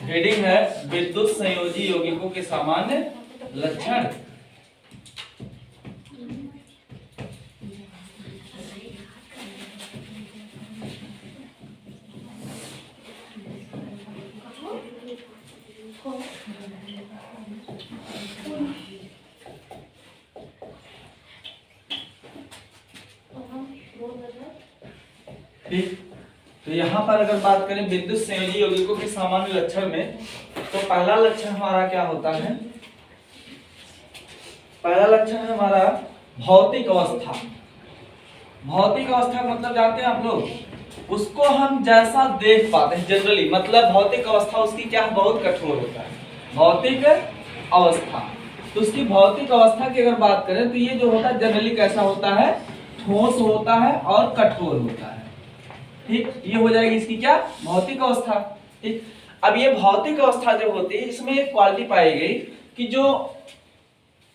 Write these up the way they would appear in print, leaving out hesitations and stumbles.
Heading है विद्युत संयोजी यौगिकों के सामान्य लक्षण। ठीक, तो यहाँ पर अगर बात करें विद्युत संयोजी यौगिकों के सामान्य लक्षण में, तो पहला लक्षण हमारा क्या होता है? पहला लक्षण है हमारा भौतिक अवस्था। भौतिक अवस्था का मतलब जानते हैं आप लोग? उसको हम जैसा देख पाते हैं जनरली, मतलब भौतिक अवस्था उसकी क्या बहुत कठोर होता है। भौतिक अवस्था, तो उसकी भौतिक अवस्था की अगर बात करें तो ये जो होता है जनरली कैसा होता है? ठोस होता है और कठोर होता है। ठीक, ये हो जाएगी इसकी क्या? भौतिक अवस्था। ठीक, अब ये भौतिक अवस्था जो होती है इसमें एक क्वालिटी पाई गई कि जो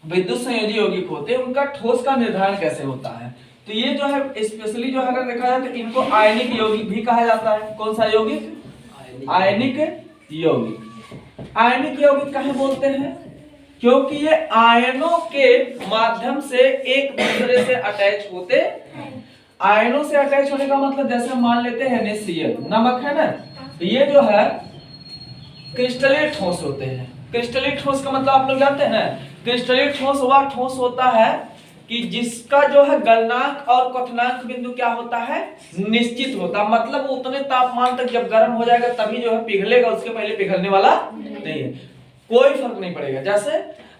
विद्युत संयोजी यौगिक होते हैं उनका ठोस का निर्धारण कैसे होता है। तो ये जो है स्पेशली जो है अगर देखा जाए तो इनको आयनिक यौगिक भी कहा जाता है। कौन सा यौगिक? आयनिक यौगिक। आयनिक यौगिक काहे बोलते हैं? क्योंकि ये आयनों के माध्यम से एक दूसरे से अटैच होते हैं। आयनों से अटैच होने का मतलब जैसे मान लेते हैं NaCl, नमक है ना, तो ये जो है क्रिस्टलीय ठोस होते हैं। क्रिस्टलीय ठोस का मतलब आप लोग जानते हैं ना? क्रिस्टलीय ठोस वह ठोस होता है कि जिसका जो है गलनांक और क्वथनांक बिंदु क्या होता है? निश्चित होता, मतलब उतने तापमान तक जब गर्म हो जाएगा तभी जो है पिघलेगा, उसके पहले पिघलने वाला नहीं है। कोई फर्क नहीं पड़ेगा। जैसे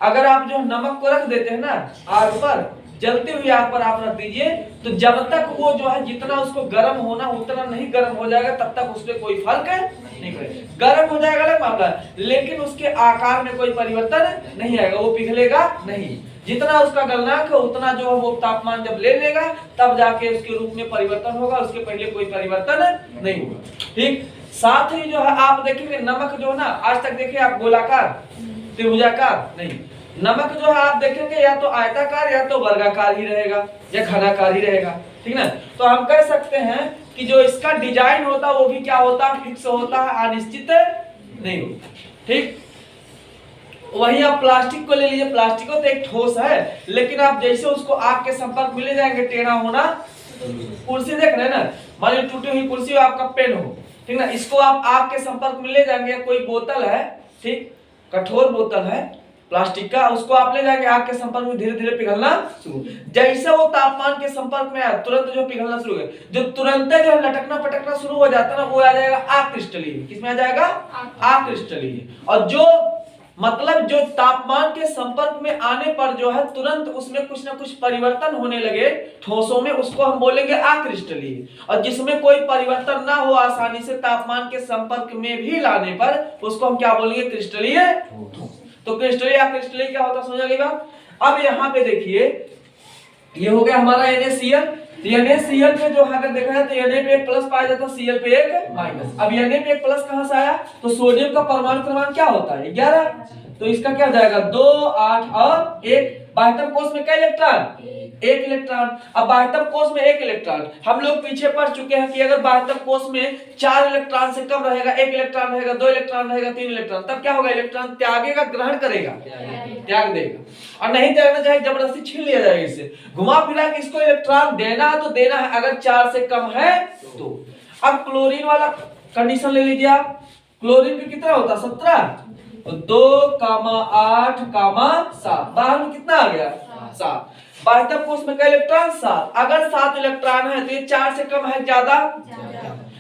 अगर आप जो नमक को रख देते हैं ना आग पर, जलते हुए आग पर आप रख दीजिए, तो जब तक वो जो है जितना उसको गर्म होना उतना नहीं गर्म हो जाएगा तब तक उसपे कोई फर्क नहीं पड़ेगा। गर्म हो जाएगा अलग मामला, लेकिन उसके आकार में कोई परिवर्तन नहीं आएगा, वो पिघलेगा नहीं। जितना उसका गलनांक है उतना जो है वो तापमान जब ले लेगा तब जाके उसके रूप में परिवर्तन होगा, उसके पहले कोई परिवर्तन नहीं होगा। ठीक, साथ ही जो है आप देखेंगे नमक जो है ना, आज तक देखिए आप गोलाकार, त्रिभुजाकार नहीं, नमक जो है आप देखेंगे या तो आयताकार या तो वर्गाकार ही रहेगा या घनाकार ही रहेगा। ठीक ना, तो हम कह सकते हैं कि जो इसका डिजाइन होता है वो भी क्या होता है? फिक्स होता है, अनिश्चित नहीं होता। ठीक, वही आप प्लास्टिक को ले लीजिए, प्लास्टिक तो एक ठोस है, लेकिन आप जैसे उसको आग के संपर्क में ले जाएंगे टेढ़ा होना। कुर्सी देख रहे हैं ना, मान लीजिए टूटी हुई कुर्सी हो, आपका पेन हो, ठीक ना, इसको आप आग के संपर्क में ले जाएंगे। कोई बोतल है, ठीक, कठोर बोतल है प्लास्टिक का, उसको आप ले जाएंगे आग के संपर्क में, धीरे धीरे पिघलना शुरू। जैसे वो तापमान के संपर्क में आया तुरंत जो पिघलना शुरू हो, जो तुरंत जो लटकना पटकना शुरू हो जाता है ना, वो आ जाएगा अक्रिस्टलीय। किसमें आ जाएगा? अक्रिस्टलीय। और जो मतलब जो तापमान के संपर्क में आने पर जो है तुरंत उसमें कुछ ना कुछ परिवर्तन होने लगे ठोसों में, उसको हम बोलेंगे अक्रिस्टलीय। और जिसमें कोई परिवर्तन ना हो, आसानी से तापमान के संपर्क में भी लाने पर उसको हम क्या बोलेंगे? क्रिस्टलीय ठोस। तो क्रिस्टलीय अक्रिस्टलीय क्या होता है समझिएगा। अब यहाँ पे देखिए ये हो गया हमारा NaCl। NaCl पे जो अगर देखा जाए तो Na पे एक प्लस पाया जाता है, Cl पे एक माइनस। अब Na पे एक प्लस कहां से आया? तो सोडियम का परमाणु क्रमांक क्या होता है? 11। तो इसका क्या हो जाएगा? 2, 8 और 1। बाह्यतम कोष में क्या इलेक्ट्रॉन? एक इलेक्ट्रॉन। अब बाह्यतम कोष में एक इलेक्ट्रॉन, हम लोग पीछे पढ़ चुके हैं कि अगर बाह्यतम कोष में 4 इलेक्ट्रॉन से कम रहेगा, 1 इलेक्ट्रॉन रहेगा, 2 इलेक्ट्रॉन रहेगा, 3 इलेक्ट्रॉन, तब क्या होगा? इलेक्ट्रॉन त्यागेगा, ग्रहण करेगा, त्याग देगा। और नहीं त्यागना चाहे जबरदस्ती छीन लिया जाएगा इससे। घुमा फिरा के इसको इलेक्ट्रॉन देना है तो देना है, अगर 4 से कम है तो। अब क्लोरीन वाला कंडीशन ले लीजिए आप। क्लोरीन का कितना होता है? 17। तो 2, 8, 7। बाहर में कितना आ गया? 7। बाह्यतम कोष में क्या इलेक्ट्रॉन? 7। अगर 7 इलेक्ट्रॉन है तो ये 4 से कम है ज्यादा?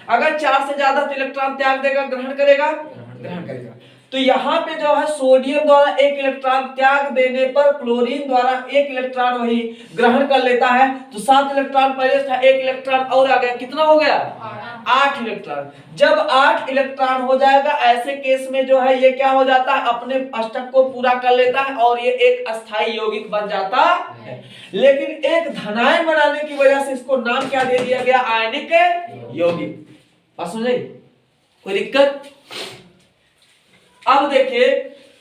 अगर 4 से ज्यादा तो इलेक्ट्रॉन त्याग देगा, ग्रहण करेगा, ग्रहण करेगा। तो यहाँ पे जो है सोडियम द्वारा 1 इलेक्ट्रॉन त्याग देने पर क्लोरीन द्वारा 1 इलेक्ट्रॉन वही ग्रहण कर लेता है। तो 7 इलेक्ट्रॉन पहले था, 1 इलेक्ट्रॉन और आ गया, कितना हो गया? 8 इलेक्ट्रॉन। जब 8 इलेक्ट्रॉन हो जाएगा ऐसे केस में जो है ये क्या हो जाता है? अपने अष्टक को पूरा कर लेता है और ये एक अस्थायी यौगिक बन जाता है। लेकिन एक धनायन बनाने की वजह से इसको नाम क्या दे दिया गया? आयनिक यौगिक। बात समझ आई? कोई दिक्कत? अब देखिए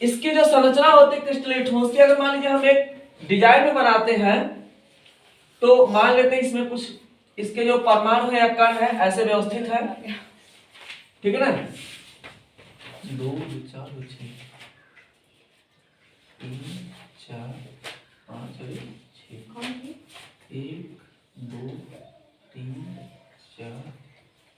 इसकी जो संरचना होती है क्रिस्टलीय ठोस की, अगर मान लीजिए हम एक डिजाइन में बनाते हैं तो मान लेते हैं इसमें कुछ इसके जो परमाणु है या कण है ऐसे व्यवस्थित है, ठीक है ना। 2 4 6 3 4 5 और 6 1 2 3 4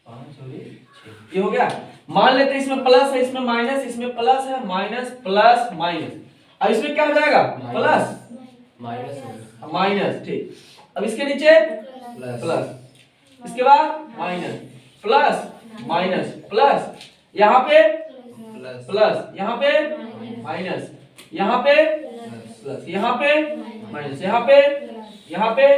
5 और 6 ये हो गया। मान लेते हैं इसमें प्लस है, इसमें माइनस, इसमें प्लस है, माइनस प्लस माइनस। अब इसमें क्या हो जाएगा प्लस माइनस, ठीक। अब इसके नीचे प्लस, इसके बाद माइनस प्लस माइनस प्लस, यहाँ पे प्लस, यहाँ पे माइनस, यहाँ पे प्लस, यहाँ पे माइनस, यहाँ पे।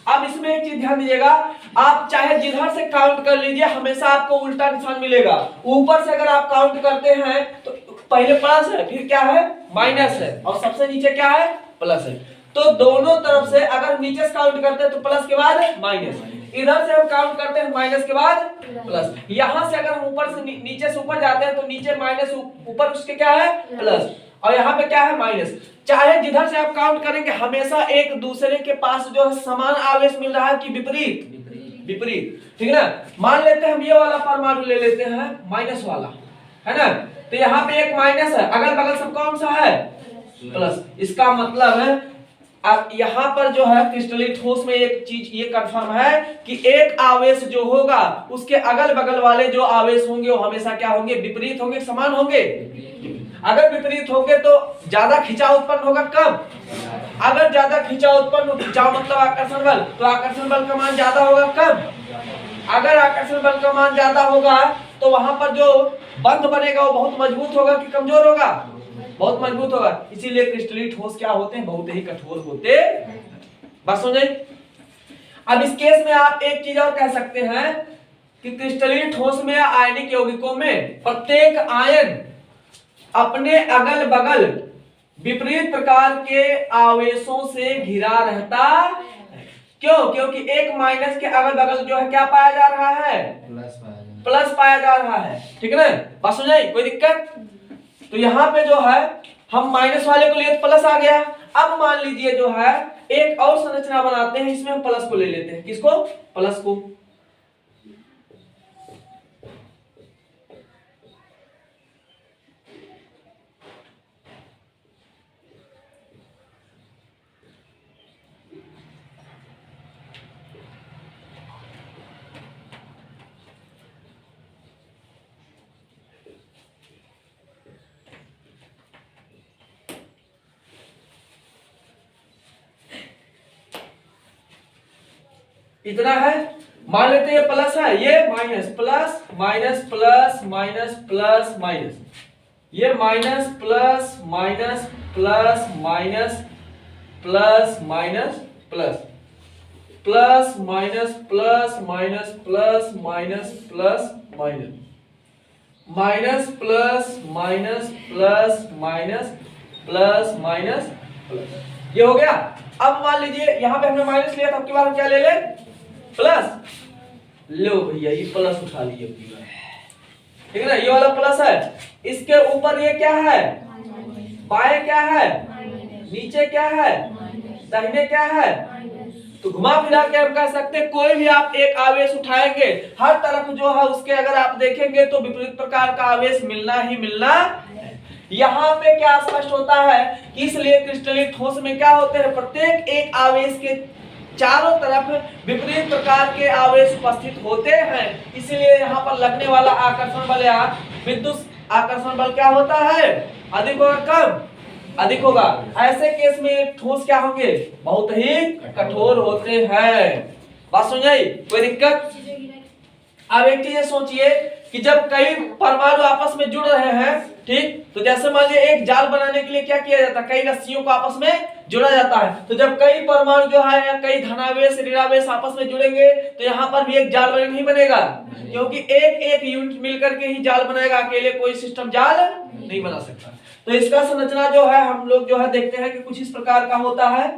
अब इसमें एक चीज ध्यान दीजिएगा, आप चाहे जिधर से काउंट कर लीजिए हमेशा आपको उल्टा निशान मिलेगा। ऊपर से अगर आप काउंट करते हैं तो पहले प्लस है, फिर क्या है माइनस है, और सबसे नीचे क्या है प्लस है। तो दोनों तरफ से अगर नीचे से काउंट करते हैं तो प्लस के बाद माइनस, इधर से हम काउंट करते हैं माइनस के बाद प्लस। यहां से अगर हम ऊपर से नीचे से ऊपर जाते हैं तो नीचे माइनस, ऊपर उसके क्या है प्लस, और यहाँ पे क्या है माइनस। चाहे जिधर से आप काउंट करेंगे हमेशा एक दूसरे के पास जो है समान आवेश मिल रहा है कि विपरीत, विपरीत, ठीक है ना। मान लेते हैं हम ये वाला परमाणु ले लेते हैं माइनस वाला, है ना। तो यहाँ पे एक माइनस है, अगल बगल सब कौन सा है प्लस। इसका मतलब है अब यहाँ पर जो है क्रिस्टलीय ठोस में एक चीज ये कंफर्म है कि एक आवेश जो होगा उसके अगल बगल वाले जो आवेश होंगे वो हमेशा क्या होंगे विपरीत होंगे, समान होंगे। अगर विपरीत होंगे तो ज्यादा खिंचाव उत्पन्न होगा कब, अगर ज्यादा खिंचाव उत्पन्न, खिंचाव मतलब आकर्षण बल, तो आकर्षण बल का मान ज्यादा होगा कब, अगर आकर्षण बल का मान ज्यादा होगा तो वहां पर जो बंध बनेगा वो बहुत मजबूत होगा कि कमजोर होगा, बहुत मजबूत होगा। इसीलिए क्रिस्टलीय ठोस क्या होते हैं, बहुत ही कठोर होते हैं। बात समझे। अब इस केस में आप एक चीज और कह सकते हैं कि क्रिस्टलीय ठोस में या आयनिक यौगिकों में प्रत्येक आयन अपने अगल बगल विपरीत प्रकार के आवेशों से घिरा रहता है। क्यों? क्योंकि एक माइनस के अगल बगल जो है क्या पाया जा रहा है, प्लस पाया जा रहा है, ठीक है ना। बात समझ, कोई दिक्कत। तो यहाँ पे जो है हम माइनस वाले को लिए प्लस आ गया। अब मान लीजिए जो है एक और संरचना बनाते हैं, इसमें हम प्लस को ले लेते हैं। किसको? प्लस को। इतना है, मान लेते हैं प्लस है, ये minus, plus minus plus minus plus minus, ये minus plus minus plus minus plus minus plus plus minus plus minus plus minus plus minus minus plus minus plus minus plus minus plus, ये हो गया। अब मान लीजिए यहाँ पे हमने माइनस लिया था, अब की बार हम क्या ले लें प्लस। लो भैया ये प्लस उठा लीजिए, ठीक है ना। ये वाला प्लस है, इसके ऊपर ये क्या है बाएं क्या है, नीचे क्या है, दाहिने क्या है। तो घुमा फिरा के हम कह सकते हैं कोई भी आप एक आवेश उठाएंगे हर तरफ जो है उसके अगर आप देखेंगे तो विपरीत प्रकार का आवेश मिलना ही मिलना। यहाँ पे क्या स्पष्ट होता है कि इसलिए क्रिस्टलीय ठोस में क्या होते हैं, प्रत्येक एक आवेश के चारों तरफ विपरीत प्रकार के आवेश उपस्थित होते हैं। इसलिए यहाँ पर लगने वाला आकर्षण बल या विद्युत आकर्षण बल क्या होता है, अधिक होगा। कब अधिक होगा? ऐसे केस में ठोस क्या होंगे, बहुत ही कठोर होते हैं। बात समझाई, कोई दिक्कत। अब एक चीज सोचिए कि जब कई परमाणु आपस में जुड़ रहे हैं, ठीक, तो जैसे मान लीजिए एक जाल बनाने के लिए क्या किया जाता है, कई रस्सियों को आपस में जोड़ा जाता है। तो जब कई परमाणु जो है या कई धनावेश ऋणावेश आपस में जुड़ेंगे तो यहाँ पर भी एक जाल नहीं बनेगा, क्योंकि एक एक यूनिट मिलकर के ही जाल बनाएगा, अकेले कोई सिस्टम जाल नहीं बना सकता। तो इसका संरचना जो है हम लोग जो है देखते हैं कि कुछ इस प्रकार का होता है।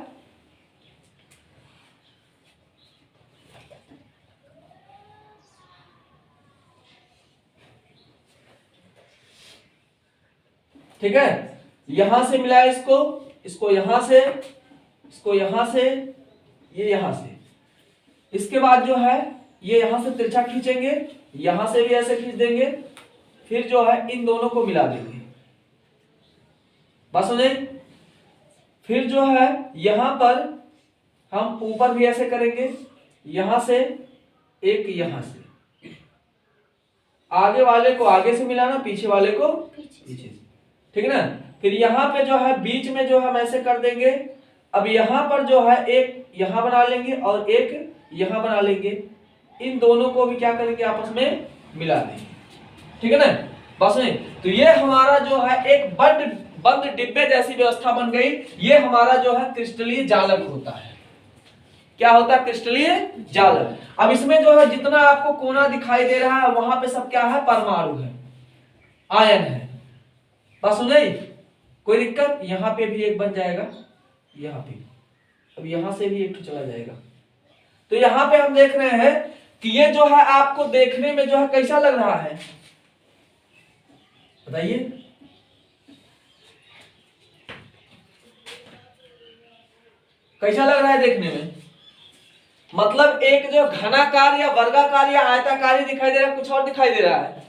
ठीक है, यहां से मिला इसको, इसको यहां से, इसको यहां से, ये यहां से, इसके बाद जो है ये यहां से तिरछा खींचेंगे, यहां से भी ऐसे खींच देंगे, फिर जो है इन दोनों को मिला देंगे। बात समझे? फिर जो है यहां पर हम ऊपर भी ऐसे करेंगे, यहां से एक, यहां से आगे वाले को आगे से मिलाना, पीछे वाले को पीछे से, ठीक है ना। फिर यहाँ पे जो है बीच में जो हम ऐसे कर देंगे। अब यहाँ पर जो है एक यहाँ बना लेंगे और एक यहाँ बना लेंगे, इन दोनों को भी क्या करेंगे, आपस में मिला देंगे, ठीक है ना। बस नहीं, तो ये हमारा जो है एक बंद डिब्बे जैसी व्यवस्था बन गई। ये हमारा जो है क्रिस्टलीय जालक होता है। क्या होता है? क्रिस्टलीय जालक। अब इसमें जो है जितना आपको कोना दिखाई दे रहा है वहां पे सब क्या है? परमाणु है, आयन है। बस सुन गई? कोई दिक्कत? यहाँ पे भी एक बन जाएगा, यहाँ पे, अब यहां से भी एक तो चला जाएगा। तो यहाँ पे हम देख रहे हैं कि ये जो है आपको देखने में जो है कैसा लग रहा है, बताइए। कैसा लग रहा है देखने में? मतलब एक जो घनाकार या वर्गाकार या आयताकार दिखाई दे रहा है, कुछ और दिखाई दे रहा है?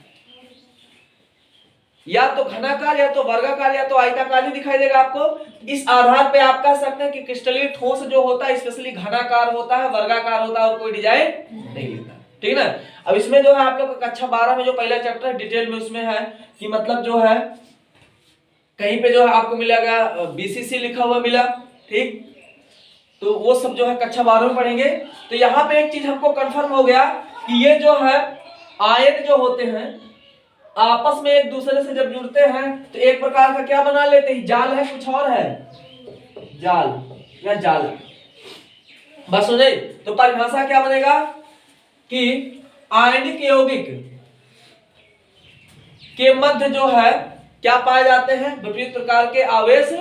या तो घनाकार या तो वर्गाकार या तो आयताकार ही दिखाई देगा आपको। इस आधार पे आप कह सकते हैं कि क्रिस्टलीय ठोस जो होता है स्पेशली घनाकार होता है, वर्गाकार होता है और कोई डिजाइन नहीं लेता, ठीक है ना। अब इसमें जो है आप लोग कक्षा 12 में जो पहला चैप्टर है डिटेल में उसमें है कि मतलब जो है कहीं पे जो है आपको मिलेगा बीसीसी लिखा हुआ मिला, ठीक। तो वो सब जो है कक्षा 12 में पढ़ेंगे। तो यहाँ पे एक चीज हमको कंफर्म हो गया कि ये जो है आयन जो होते हैं आपस में एक दूसरे से जब जुड़ते हैं तो एक प्रकार का क्या बना लेते हैं? जाल है, कुछ और है? जाल या जाल। बस सुने, तो परिभाषा क्या बनेगा कि आयनिक यौगिक के मध्य जो है क्या पाए जाते हैं? विपरीत प्रकार के आवेश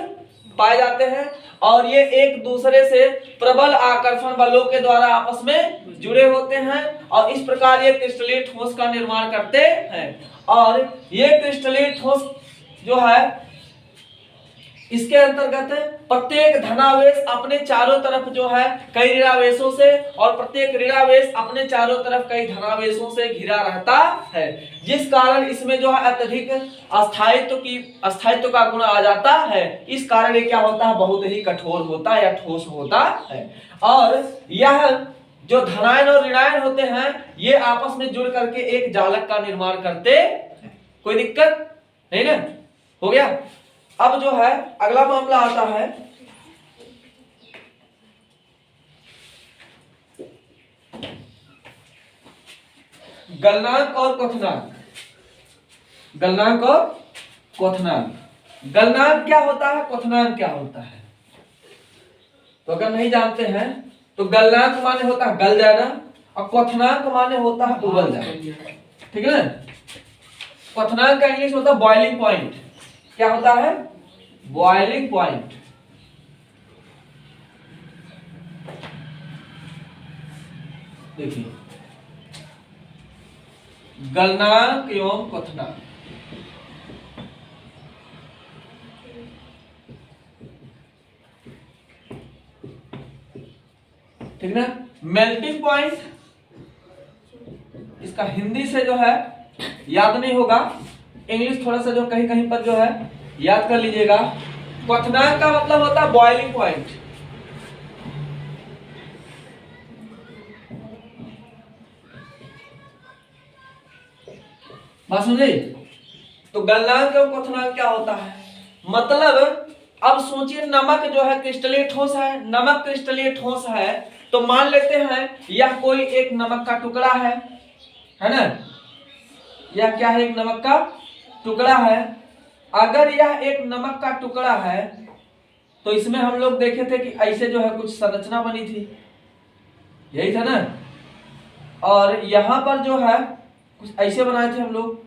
पाए जाते हैं और ये एक दूसरे से प्रबल आकर्षण बलों के द्वारा आपस में जुड़े होते हैं और इस प्रकार ये क्रिस्टलीय ठोस का निर्माण करते हैं। और ये क्रिस्टलीय ठोस जो है इसके अंतर्गत प्रत्येक धनावेश अपने चारों तरफ जो है कई ऋणावेशों से और प्रत्येक ऋणावेश अपने चारों तरफ कई धनावेशों से घिरा रहता है, जिस कारण इसमें जो है अत्यधिक अस्थायित्व का गुण आ जाता है। इस कारण ये क्या होता है? बहुत ही कठोर होता है या ठोस होता है। और यह जो धनायन और ऋणायन होते हैं ये आपस में जुड़ करके एक जालक का निर्माण करते हैं। कोई दिक्कत नहीं ना? हो गया। अब जो है अगला मामला आता है गलनांक और क्वथनांक। गलनांक और क्वथनांक। गलनांक क्या होता है, क्वथनांक क्या होता है? तो अगर नहीं जानते हैं तो गलनांक माने होता है गल जाना और क्वथनांक माने होता है उबल जाना, ठीक है ना। क्वथनांक का इंग्लिश होता है बॉइलिंग पॉइंट। क्या होता है? Boiling point. देखिए गलनांक एवं क्वथनांक, ठीक ना। मेल्टिंग पॉइंट इसका हिंदी से जो है याद नहीं होगा, इंग्लिश थोड़ा सा जो कहीं कहीं पर जो है याद कर लीजिएगा। क्वथनांक का मतलब होता है बॉइलिंग पॉइंट। बात समझे? तो गलनांक और क्वथनांक क्या होता है? मतलब अब सोचिए नमक जो है क्रिस्टलीय ठोस है, नमक क्रिस्टलीय ठोस है तो मान लेते हैं यह कोई एक नमक का टुकड़ा है ना। यह क्या है? एक नमक का टुकड़ा है। अगर यह एक नमक का टुकड़ा है तो इसमें हम लोग देखे थे कि ऐसे जो है कुछ संरचना बनी थी, यही था ना। और यहां पर जो है कुछ ऐसे बनाए थे हम लोग।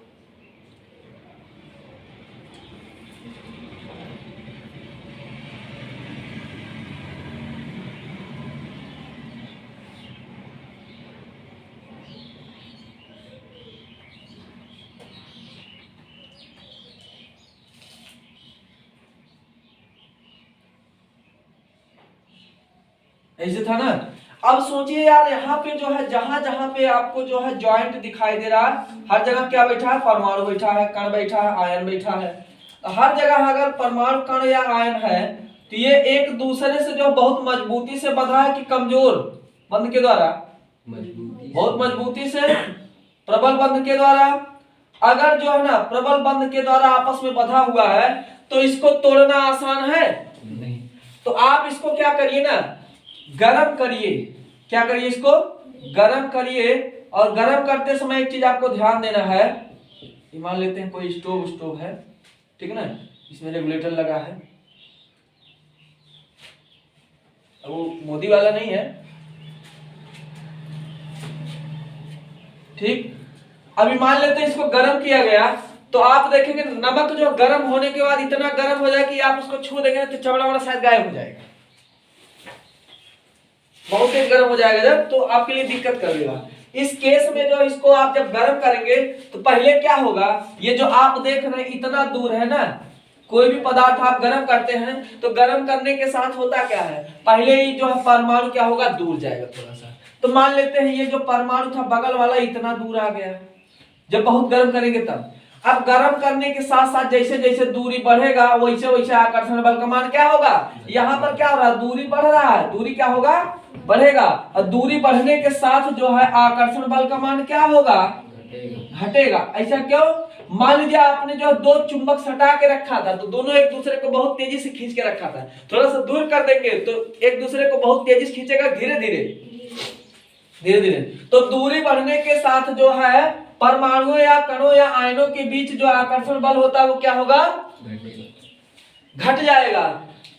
ऐसे था ना। अब सोचिए यार, यहाँ पे जो है जहां जहां पे आपको जो है जॉइंट दिखाई दे रहा है, हर जगह क्या बैठा है, परमाणु बैठा है, कण बैठा है, आयन बैठा है। तो हर जगह अगर परमाणु, कण या आयन है तो ये एक दूसरे से जो बहुत मजबूती से बंधा है कि कमजोर बंध के द्वारा, बहुत मजबूती से, प्रबल बंध के द्वारा। अगर जो है ना प्रबल बंध के द्वारा आपस में बंधा हुआ है तो इसको तोड़ना आसान है नहीं। तो आप इसको क्या करिए ना, गरम करिए। क्या करिए, इसको गरम करिए। और गरम करते समय एक चीज आपको ध्यान देना है, मान लेते हैं कोई स्टोव है, ठीक है ना, इसमें रेगुलेटर लगा है, वो मोदी वाला नहीं है, ठीक। अभी मान लेते हैं इसको गरम किया गया, तो आप देखेंगे नमक जो गरम होने के बाद इतना गरम हो जाए कि आप उसको छू देंगे तो चमड़ा वाला शायद गायब हो जाएगा, बहुत तेज गर्म हो जाएगा जब, तो आपके लिए दिक्कत कर देगा। इस केस में जो इसको आप जब गर्म करेंगे तो पहले क्या होगा, ये जो आप देख रहे हैं इतना दूर है ना, कोई भी पदार्थ आप गर्म करते हैं तो गर्म करने के साथ होता क्या है, पहले ही जो है परमाणु क्या होगा, दूर जाएगा थोड़ा सा। तो मान लेते हैं ये जो परमाणु था बगल वाला इतना दूर आ गया, जब बहुत गर्म करेंगे तब। अब गर्म करने के साथ साथ जैसे जैसे दूरी बढ़ेगा वैसे वैसे आकर्षण बल का मान क्या होगा, यहाँ पर क्या हो रहा है, दूरी बढ़ रहा है, दूरी क्या होगा, बढ़ेगा। और दूरी बढ़ने के साथ जो है आकर्षण बल का मान क्या होगा, घटेगा। ऐसा क्यों, मान लीजिए आपने जो दो चुंबक सटा के रखा था तो दोनों एक दूसरे को बहुत तेजी से खींच के रखा था, थोड़ा सा दूर कर देंगे तो एक दूसरे को बहुत तेजी से खींचेगा, धीरे धीरे धीरे धीरे। तो दूरी बढ़ने के साथ जो है परमाणुओं या कणों या आयनों के बीच जो आकर्षण बल होता है वो क्या होगा, घट जाएगा।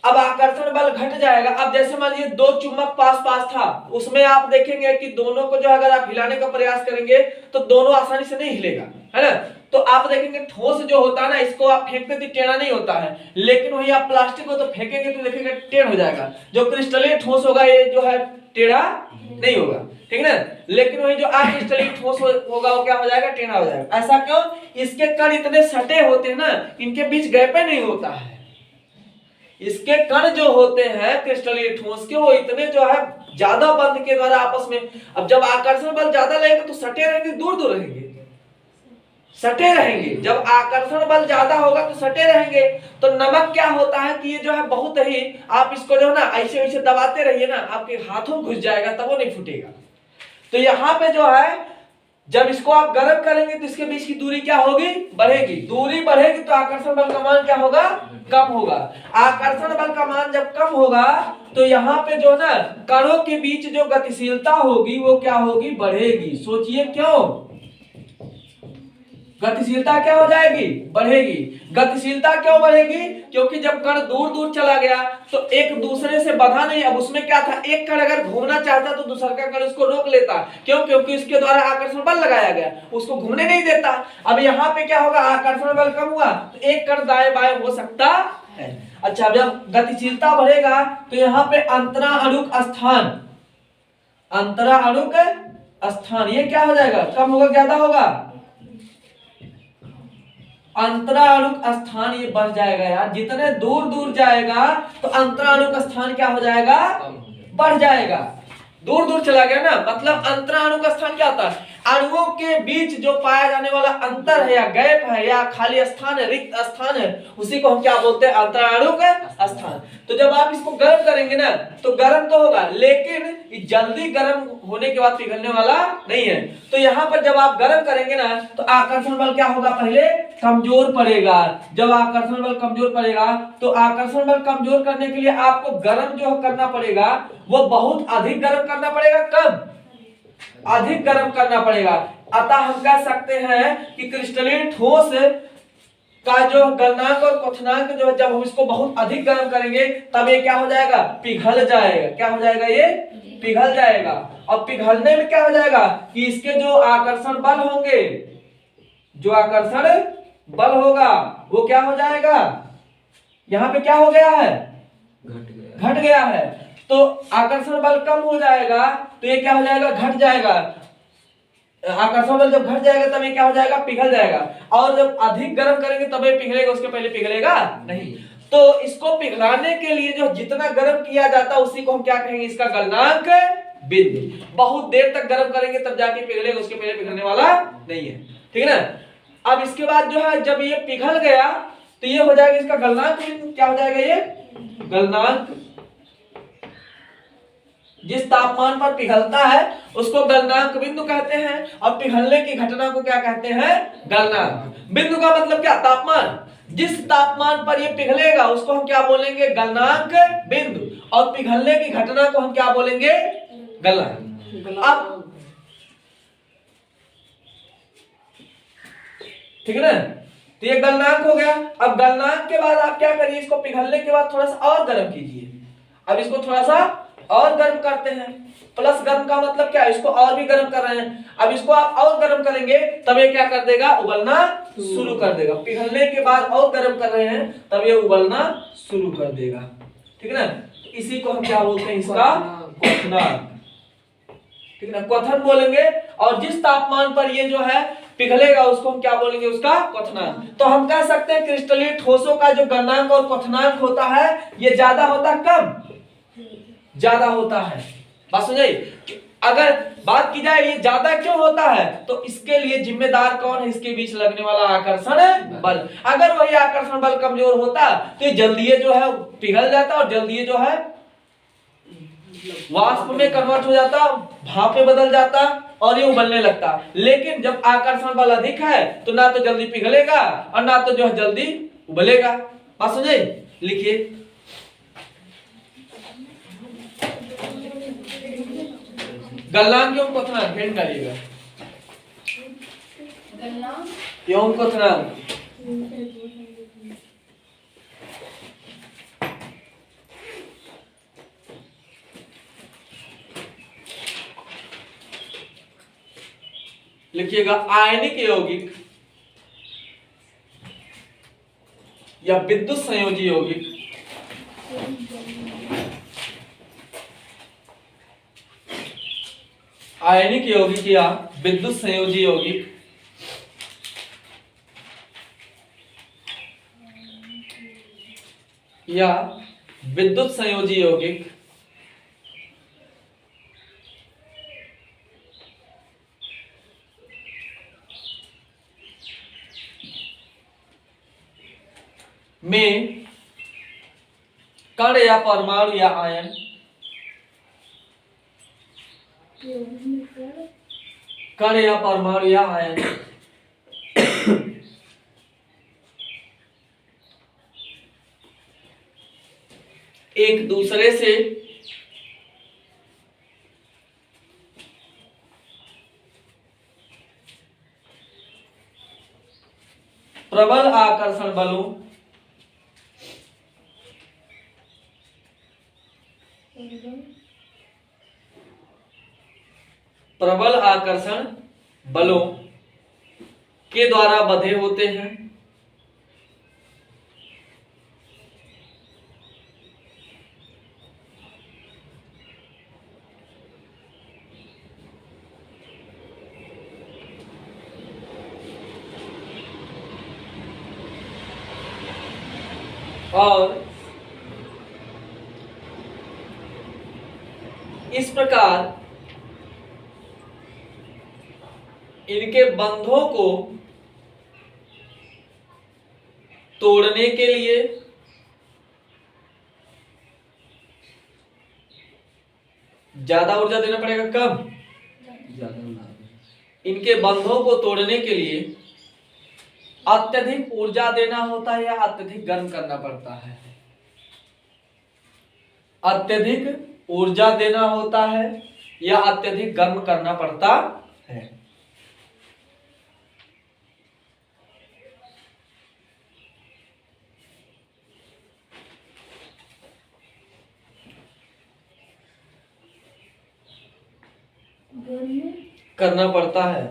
अब आकर्षण बल घट जाएगा। अब जैसे मान लीजिए दो चुंबक पास पास था, उसमें आप देखेंगे कि दोनों को जो अगर आप हिलाने का प्रयास करेंगे तो दोनों आसानी से नहीं हिलेगा, है ना। तो आप देखेंगे ठोस जो होता है ना, इसको आप फेंकते तो टेढ़ा नहीं होता है, लेकिन वही आप प्लास्टिक को तो फेंकेंगे तो देखेंगे टेढ़ हो जाएगा। जो क्रिस्टलीय ठोस होगा ये जो है टेढ़ा नहीं होगा, ठीक है ना। लेकिन वही जो अक्रिस्टलीय ठोस होगा वो क्या हो जाएगा, टेढ़ा हो जाएगा। ऐसा क्यों, इसके कण इतने सटे होते हैं ना, इनके बीच गैप नहीं होता है। इसके कण जो होते हैं क्रिस्टलीय ठोस के, वो इतने जो है ज्यादा बंध के द्वारा आपस में, अब जब आकर्षण बल ज्यादा लगेगा तो सटे रहेंगे, दूर दूर रहेंगे, सटे रहेंगे। जब आकर्षण बल ज्यादा होगा तो सटे रहेंगे। तो नमक क्या होता है कि ये जो है बहुत ही, आप इसको जो है ना ऐसे वैसे दबाते रहिए ना, आपके हाथों घुस जाएगा तब वो नहीं फूटेगा। तो यहाँ पे जो है जब इसको आप गर्म करेंगे तो इसके बीच की दूरी क्या होगी, बढ़ेगी। दूरी बढ़ेगी तो आकर्षण बल का मान क्या होगा, कम होगा। आकर्षण बल का मान जब कम होगा तो यहाँ पे जो ना कणों के बीच जो गतिशीलता होगी वो क्या होगी, बढ़ेगी। सोचिए क्यों, गतिशीलता क्या हो जाएगी, बढ़ेगी। गतिशीलता क्यों बढ़ेगी, क्योंकि जब कण दूर दूर चला गया तो एक दूसरे से बंधा नहीं। अब उसमें क्या था, एक कण अगर घूमना चाहता तो दूसरा का कण उसको रोक लेता, क्यों, क्योंकि उसके द्वारा आकर्षण बल लगाया गया, उसको घूमने नहीं देता। अब यहाँ पे क्या होगा, आकर्षण बल कम हुआ तो एक कण दाएं बाएं हो सकता है। अच्छा, जब गतिशीलता बढ़ेगा तो यहाँ पे अंतराणुक स्थान, अंतराणुक स्थान ये क्या हो जाएगा, कम होगा, ज्यादा होगा, अंतराणुक स्थान ये बढ़ जाएगा यार। जितने दूर दूर जाएगा तो अंतराणुक स्थान क्या हो जाएगा, बढ़ जाएगा। दूर दूर चला गया ना, मतलब अंतराणुक स्थान क्या होता है, अणुओं के बीच जो पाया जाने वाला अंतर है या गैप है या खाली स्थान है, रिक्त स्थान है, उसी को हम क्या बोलते हैं, अंतराणुक स्थान। तो जब आप इसको गर्म करेंगे ना तो गर्म तो होगा, लेकिन जल्दी गर्म होने के बाद पिघलने वाला नहीं है। तो यहाँ पर जब आप गर्म करेंगे ना तो आकर्षण बल क्या होगा, पहले कमजोर पड़ेगा। जब आकर्षण बल कमजोर पड़ेगा तो आकर्षण बल कमजोर करने के लिए आपको गर्म जो करना पड़ेगा वो बहुत अधिक गर्म करना पड़ेगा, कम, अधिक गर्म करना पड़ेगा। अतः हम कह सकते हैं कि क्रिस्टलीय ठोस का जो गलनांक और क्वथनांक जो है, जब हम इसको बहुत अधिक गर्म करेंगे तब ये क्या हो जाएगा, पिघल जाएगा। क्या हो जाएगा, ये पिघल जाएगा। और पिघलने में क्या हो जाएगा कि इसके जो आकर्षण बल होंगे, जो आकर्षण बल होगा वो क्या हो जाएगा, यहाँ पे क्या हो गया है, घट गया है। तो आकर्षण बल कम हो जाएगा तो ये क्या हो जाएगा, घट जाएगा। आकर्षण बल जब घट जाएगा तब ये क्या हो जाएगा, पिघल जाएगा। और जब अधिक गर्म करेंगे तब ये पिघलेगा, उसके पहले पिघलेगा नहीं। तो इसको पिघलाने के लिए जो जितना गर्म किया जाता है उसी को हम क्या कहेंगे, इसका गलनांक बिंदु। बहुत देर तक गर्म करेंगे तब जाके पिघलेगा, उसके पहले पिघलने वाला नहीं है, ठीक है ना। अब इसके बाद जो है जब ये पिघल गया तो ये हो जाएगा इसका गलनांक बिंदु। क्या हो जाएगा ये गलनांक। जिस तापमान पर पिघलता है उसको गलनांक बिंदु कहते हैं, और पिघलने की घटना को क्या कहते हैं गलनांक बिंदु। का मतलब क्या तापमान, जिस तापमान पर ये पिघलेगा उसको हम क्या बोलेंगे गलनांक बिंदु, और पिघलने की घटना को हम क्या बोलेंगे गलनांक। अब ठीक है ना, तो ये गलनांक हो गया। अब गलनांक के बाद आप क्या करिए, इसको पिघलने के बाद थोड़ा सा और गर्म कीजिए। अब इसको थोड़ा सा और गर्म करते हैं, प्लस गर्म का मतलब क्या है, इसको और भी गर्म कर रहे हैं। अब इसको आप और गर्म करेंगे तब ये क्या कर देगा उबलना शुरू कर देगा। पिघलने के बाद और गर्म कर रहे हैं तब ये उबलना शुरू कर देगा, ठीक है ना। तो इसी को हम क्या बोलते हैं, इसका क्वथनांक, ठीक है ना, क्वथन बोलेंगे। और जिस तापमान पर ये जो है पिघलेगा उसको हम क्या बोलेंगे, उसका क्वथनांक। तो हम कह सकते हैं क्रिस्टलीय ठोसों का जो गलनांक और क्वथनांक होता है ये ज्यादा होता है कम ज्यादा होता है। बात समझिए। अगर बात की जाए ये ज्यादा क्यों होता है तो इसके लिए जिम्मेदार कौन है, इसके बीच लगने वाला आकर्षण बल। अगर वही आकर्षण बल कमजोर होता तो ये जल्दी जो है पिघल जाता और जल्दी जो है वाष्प में कन्वर्ट हो जाता, भाप में बदल जाता और ये उबलने लगता। लेकिन जब आकर्षण बल अधिक है तो ना तो जल्दी पिघलेगा और ना तो जो है जल्दी उबलेगा। बात समझे, लिखिए गलनांक एवं क्वथनांक हेड डालिएगा, एवं क्वथनांक। लिखिएगा आयनिक यौगिक या विद्युत संयोजी यौगिक आयनिक यौगिक या विद्युत संयोजी यौगिक या विद्युत संयोजी यौगिक में कण या परमाणु या आयन कण या परमाणु या आयन एक दूसरे से प्रबल आकर्षण बलों प्रबल आकर्षण बलों के द्वारा बंधे होते हैं और इस प्रकार इनके बंधों को तोड़ने के लिए ज्यादा ऊर्जा देना पड़ेगा कम ज्यादा। इनके बंधों को तोड़ने के लिए अत्यधिक ऊर्जा देना होता है या अत्यधिक गर्म करना पड़ता है। अत्यधिक ऊर्जा देना होता है या अत्यधिक गर्म करना पड़ता है। करना पड़ता है।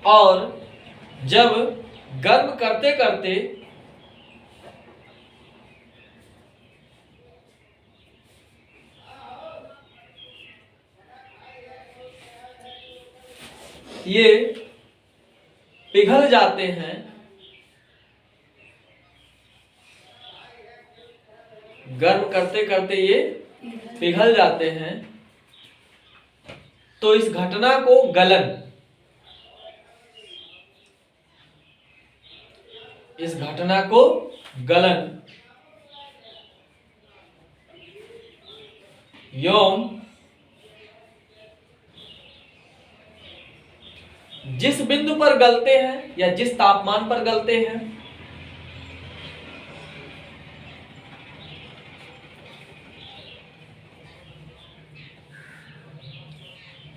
और जब गर्म करते करते ये पिघल जाते हैं, गर्म करते करते ये पिघल जाते हैं, तो इस घटना को गलन, इस घटना को गलन एवं जिस बिंदु पर गलते हैं या जिस तापमान पर गलते हैं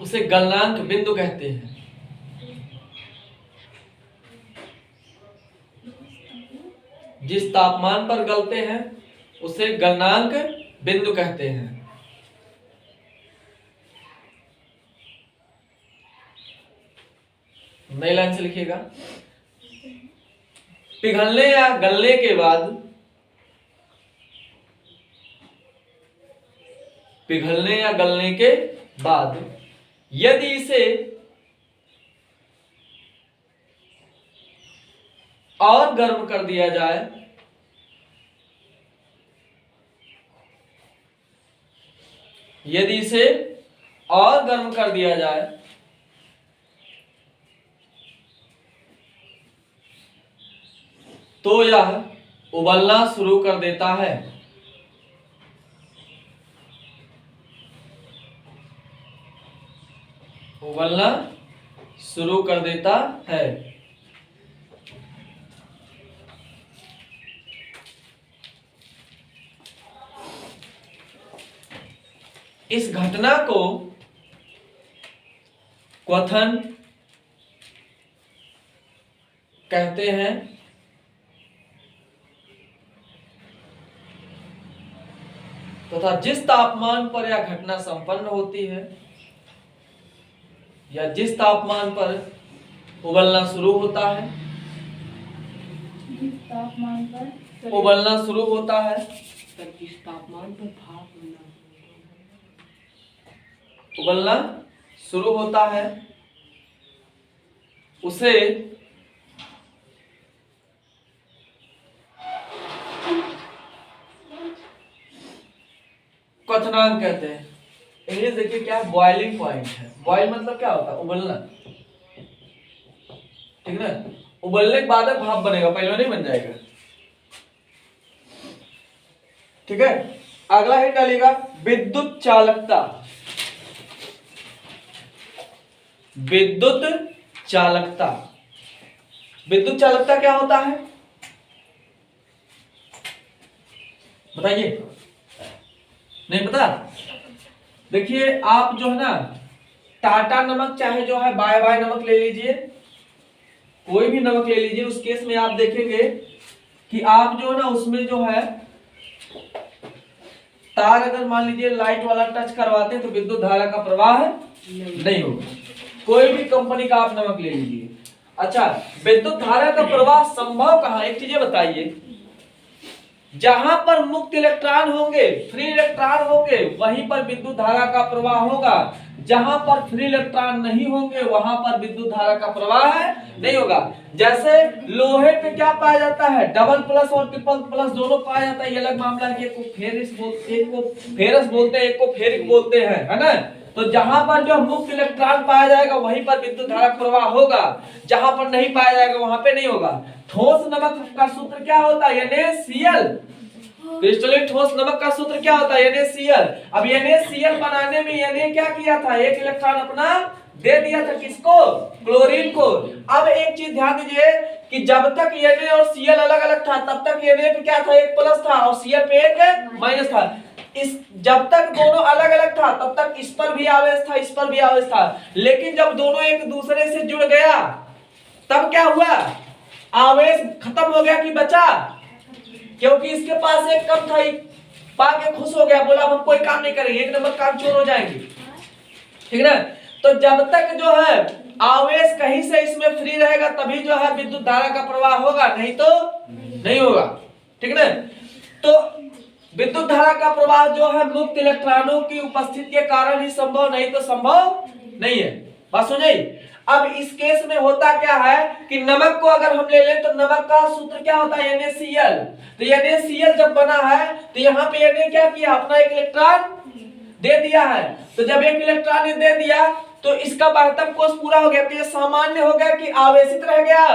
उसे गलनांक बिंदु कहते हैं। जिस तापमान पर गलते हैं उसे गलनांक बिंदु कहते हैं। नई लाइन से लिखिएगा, पिघलने या गलने के बाद, पिघलने या गलने के बाद यदि इसे और गर्म कर दिया जाए, यदि इसे और गर्म कर दिया जाए तो यह उबलना शुरू कर देता है। उबलना शुरू कर देता है। इस घटना को क्वथन कहते हैं। तथा जिस तापमान पर यह घटना संपन्न होती है या जिस तापमान पर उबलना शुरू होता है, जिस तापमान पर उबलना शुरू होता है, जिस तापमान पर भाप उबलना शुरू होता है, उसे क्वथनांक कहते हैं। इंग्लिश देखिए क्या है, बॉइलिंग पॉइंट है। बॉइल मतलब क्या होता है, उबलना, ठीक ना। उबलने के बाद भाप बनेगा, पहले नहीं बन जाएगा, ठीक है। अगला हिंट डालिएगा, विद्युत चालकता। विद्युत चालकता, विद्युत चालकता क्या होता है बताइए, नहीं पता? देखिए आप जो है ना, टाटा नमक चाहे जो है बाय बाय नमक ले लीजिए, कोई भी नमक ले लीजिए, उस केस में आप देखेंगे कि आप जो है ना उसमें जो है तार अगर मान लीजिए लाइट वाला टच करवाते हैं तो विद्युत धारा का प्रवाह नहीं होगा। कोई भी कंपनी का आप नमक ले लीजिए। अच्छा, विद्युत धारा का प्रवाह संभव कहां, एक चीज बताइए, जहां पर मुक्त इलेक्ट्रॉन होंगे, फ्री इलेक्ट्रॉन होंगे, वहीं पर विद्युत धारा का प्रवाह होगा। जहां पर फ्री इलेक्ट्रॉन नहीं होंगे वहां पर विद्युत धारा का प्रवाह नहीं होगा। जैसे लोहे पे क्या पाया जाता है, डबल प्लस और ट्रिपल प्लस दोनों पाया जाता है। ये अलग मामला है कि एक को फेरस बोलते हैं, एक को फेरिक बोलते हैं, है ना। तो जहां पर जो मुक्त इलेक्ट्रॉन पाया जाएगा वहीं पर विद्युत धारा प्रवाह होगा, जहां पर नहीं पाया जाएगा वहां पे नहीं होगा। ठोस नमक का सूत्र क्या होता है, NaCl। क्रिस्टलीन ठोस नमक का सूत्र क्या होता है, NaCl। अब NaCl बनाने में Na क्या किया था, एक इलेक्ट्रॉन अपना दे दिया था, किसको, क्लोरीन को। अब एक चीज ध्यान दीजिए कि जब तक Na और Cl अलग अलग था तब तक Na पे क्या था, एक प्लस था और Cl पे एक माइनस था। इस जब तक दोनों अलग अलग था तब तक इस पर भी आवेश था, इस पर भी आवेश था। लेकिन जब दोनों एक दूसरे से जुड़ गया तब क्या हुआ, आवेश खत्म हो गया कि बचा, क्योंकि इसके पास एक कम था, पाके खुश हो गया, बोला हम कोई काम नहीं करेंगे, एक नंबर काम चोर हो जाएंगे, ठीक ना। तो जब तक जो है आवेश कहीं से इसमें फ्री रहेगा तभी जो है विद्युत धारा का प्रवाह होगा, नहीं तो नहीं होगा, ठीक ना। तो विद्युत धारा का प्रवाह जो है मुक्त इलेक्ट्रॉनों की उपस्थिति के कारण ही संभव, नहीं तो संभव नहीं है। बात समझ आई? अब इस केस में होता क्या है कि नमक को अगर हम ले लें तो नमक का सूत्र क्या होता है NaCl। तो NaCl जब बना है तो यहाँ पे Na क्या किया, अपना एक इलेक्ट्रॉन दे दिया है। तो जब एक इलेक्ट्रॉन ने दे दिया तो इसका महत्तम कोष पूरा हो गया, तो ये सामान्य हो गया कि आवेशित रह गया,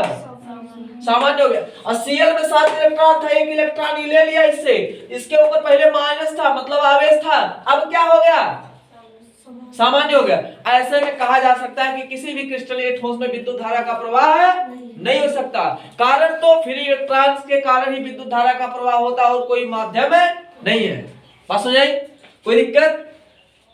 सामान्य हो गया। और Cl में 7 इलेक्ट्रॉन था, एक इलेक्ट्रॉन ही ले लिया इससे, इसके ऊपर पहले माइनस था मतलब आवेश था, अब क्या हो गया, सामान्य हो गया। ऐसे में कहा जा सकता है कि किसी भी क्रिस्टलीय ठोस में विद्युत धारा का प्रवाह नहीं हो सकता। कारण तो फ्री इलेक्ट्रॉन्स के कारण ही विद्युत धारा का प्रवाह होता है और कोई माध्यम नहीं है। बात समझ आई, कोई दिक्कत?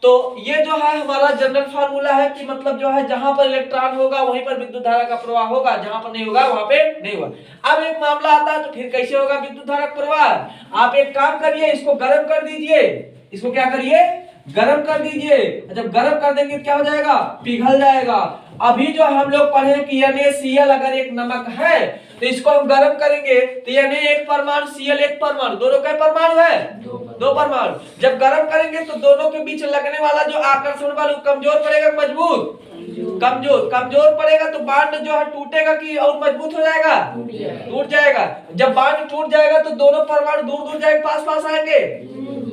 तो ये जो है हमारा जनरल फार्मूला है कि मतलब जो है जहां पर इलेक्ट्रॉन होगा वहीं पर विद्युत धारा का प्रवाह होगा, जहां पर नहीं होगा वहां पे नहीं होगा। अब एक मामला आता है तो फिर कैसे होगा विद्युत धारा का प्रवाह। आप एक काम करिए, इसको गर्म कर दीजिए, इसको क्या करिए, गर्म कर दीजिए। जब गर्म कर देंगे क्या हो जाएगा, पिघल जाएगा। अभी जो हम लोग पढ़े कि NaCl अगर एक नमक है तो इसको हम गर्म करेंगे तो Na एक परमाणु Cl एक परमाणु, दोनों का परमाणु है, दो परमाणु। जब गर्म करेंगे तो दोनों के बीच लगने वाला जो आकर्षण बल कमजोर पड़ेगा, मजबूत, कमजोर, कमजोर पड़ेगा तो बांड जो है टूटेगा कि और मजबूत हो जाएगा, टूट जाएगा। जब बांड टूट जाएगा तो दोनों परमाणु दूर दूर जाएंगे, पास पास आएंगे,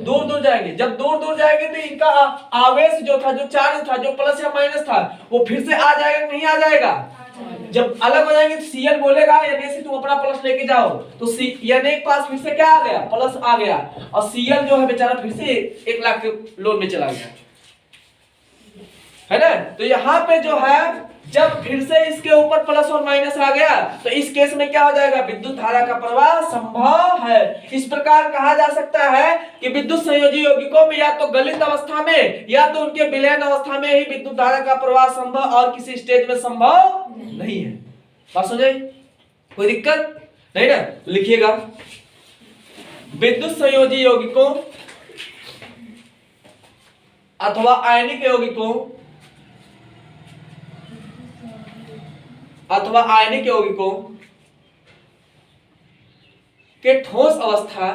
दूर दूर जाएंगे। जब दूर दूर जाएंगे तो इनका आवेश जो था, जो चार्ज था, जो प्लस या माइनस था, वो फिर से आ जाएगा, नहीं आ जाएगा। जब अलग हो जाएंगे तो Cl बोलेगा Na से तुम अपना प्लस लेके जाओ, तो Na के पास फिर से क्या आ गया, प्लस आ गया, और Cl जो है बेचारा फिर से 1 लाख के लोन में चला गया, है ना। तो यहाँ पे जो है जब फिर से इसके ऊपर प्लस और माइनस आ गया तो इस केस में क्या हो जाएगा, विद्युत धारा का प्रवाह संभव है। इस प्रकार कहा जा सकता है कि विद्युत संयोजी यौगिकों में या तो गलित अवस्था में या तो उनके विलयन अवस्था में ही विद्युत धारा का प्रवाह संभव और किसी स्टेज में संभव नहीं है। बात समझे, कोई दिक्कत नहीं ना। लिखिएगा, विद्युत संयोजी यौगिकों अथवा आयनिक यौगिकों के ठोस अवस्था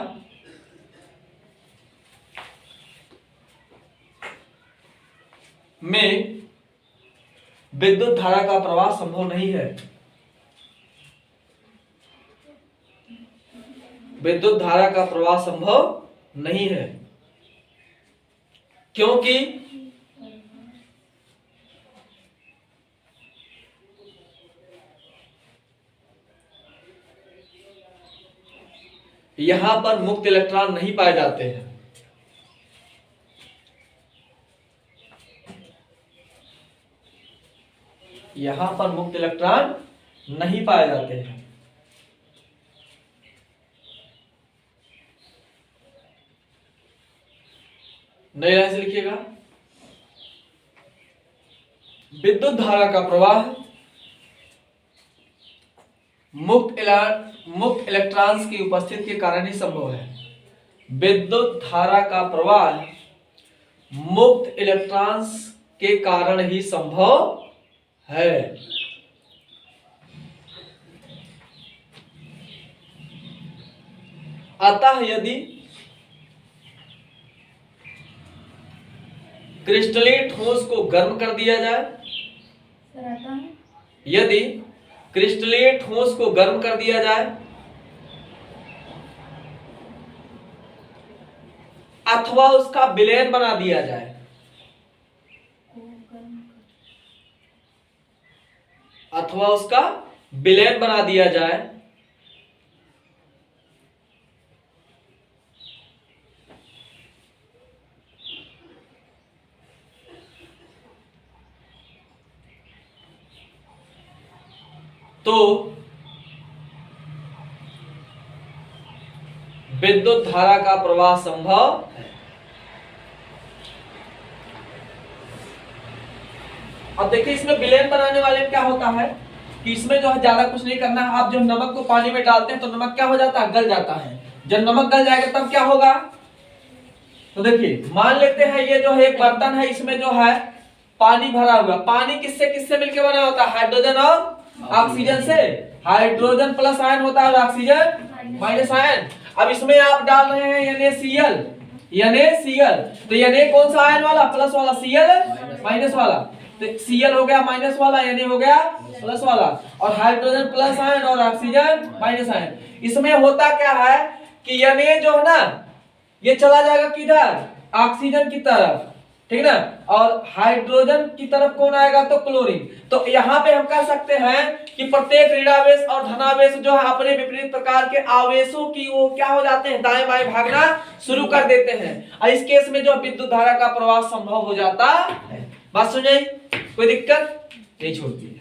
में विद्युत धारा का प्रवाह संभव नहीं है। विद्युत धारा का प्रवाह संभव नहीं है क्योंकि यहां पर मुक्त इलेक्ट्रॉन नहीं पाए जाते हैं। यहां पर मुक्त इलेक्ट्रॉन नहीं पाए जाते हैं। नई लाइन से लिखिएगा, विद्युत धारा का प्रवाह मुक्त इलेक्ट्रॉन्स की उपस्थिति के कारण ही संभव है। विद्युत धारा का प्रवाह मुक्त इलेक्ट्रॉन्स के कारण ही संभव है। अतः यदि क्रिस्टलीय ठोस को गर्म कर दिया जाए, यदि क्रिस्टलीय ठोस को गर्म कर दिया जाए अथवा उसका विलयन बना दिया जाए, अथवा उसका विलयन बना दिया जाए तो विद्युत धारा का प्रवाह संभव है। अब देखिए इसमें विलयन बनाने वाले में क्या होता है कि इसमें जो है ज्यादा कुछ नहीं करना है। आप जो नमक को पानी में डालते हैं तो नमक क्या हो जाता है, गल जाता है। जब नमक गल जाएगा तब क्या होगा, तो देखिए मान लेते हैं ये जो है एक बर्तन है, इसमें जो है पानी भरा हुआ। पानी किससे किससे मिलकर बना होता है, हाइड्रोजन और ऑक्सीजन से। हाइड्रोजन प्लस आयन होता है और ऑक्सीजन माइनस आयन। अब इसमें आप डाल रहे हैं NaCl, तो Na कौन सा आयन वाला, प्लस वाला, Cl माइनस वाला। तो Cl हो गया माइनस वाला, Na हो गया प्लस वाला, और हाइड्रोजन प्लस आयन और ऑक्सीजन माइनस आयन। इसमें होता क्या है कि Na जो है ना ये चला जाएगा किधर, ऑक्सीजन की तरफ, ठीक ना, और हाइड्रोजन की तरफ कौन आएगा, तो क्लोरीन। तो यहाँ पे हम कह सकते हैं कि प्रत्येक ऋणावेश और धनावेश जो है अपने विपरीत प्रकार के आवेशों की वो क्या हो जाते हैं, दाएं बाएं भागना शुरू कर देते हैं, और इस केस में जो विद्युत धारा का प्रवाह संभव हो जाता है। बात सुन जाए, कोई दिक्कत नहीं छोड़ती है।